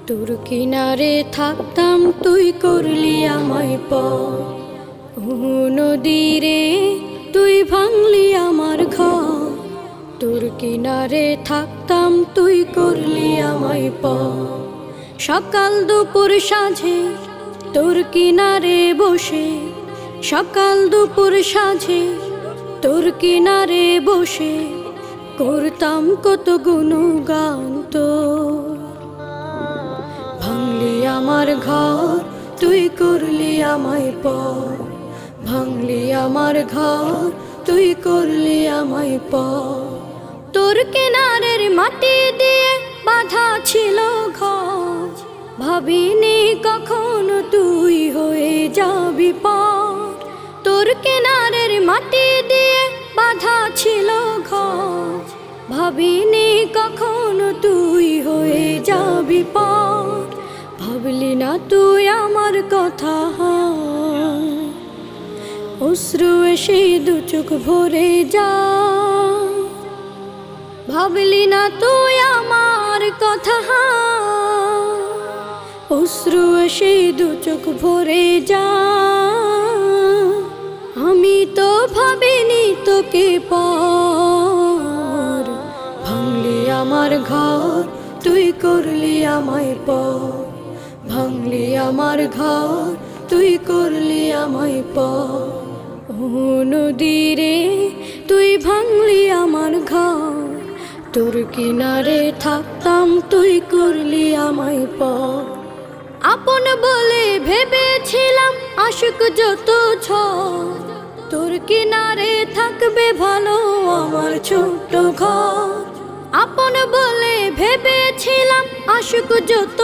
তোর কিনারে থাকতাম তুই করলি আমায় পর। নদীরে তুই ভাঙলি আমার ঘর। তোর কিনারে থাকতাম তুই করলি আমায় পর। সকাল দুপুর সাঁঝে তোর কিনারে বসে, সকাল দুপুর সাঁঝে তোর কিনারে বসে করতাম কত গুণগান তোর। ভাঙলি আমার ঘর তুই করলি আমায় পর। ভাঙলি আমার ঘর তুই করলি আমায় পর। তোর কিনারের মাটি দিয়ে বাঁধা ছিল ঘর, ভাবিনি কখনো তুই হয়ে যাবি পার। তোর কিনারের মাটি দিয়ে বাঁধা ছিল ঘর, ভাবিনি কখনো তুই হয়ে যাবি পার। ভাবলি না তুই আমার কথা, অশ্রু এসে দু চোখ ভরে যা। ভাবলি না তুই আমার কথা, অশ্রু এসে দু চোখ ভরে যা। আমি তো ভাবিনি তোকে পর। ভাঙলি আমার ঘর তুই করলি আমায় পর। ভাঙলি আমার ঘর তুই করলি আমায় পর। নদীরে তুই ভাঙলি আমার ঘর। তোর কিনারে থাকতাম তুই করলি আমায় পর। আপন বলে ভেবেছিলাম আশিক যত ঝড়, তোর কিনারে থাকবে ভালো আমার ছোট্ট ঘর। আপন বলে ভেবেছিলাম আশিক যত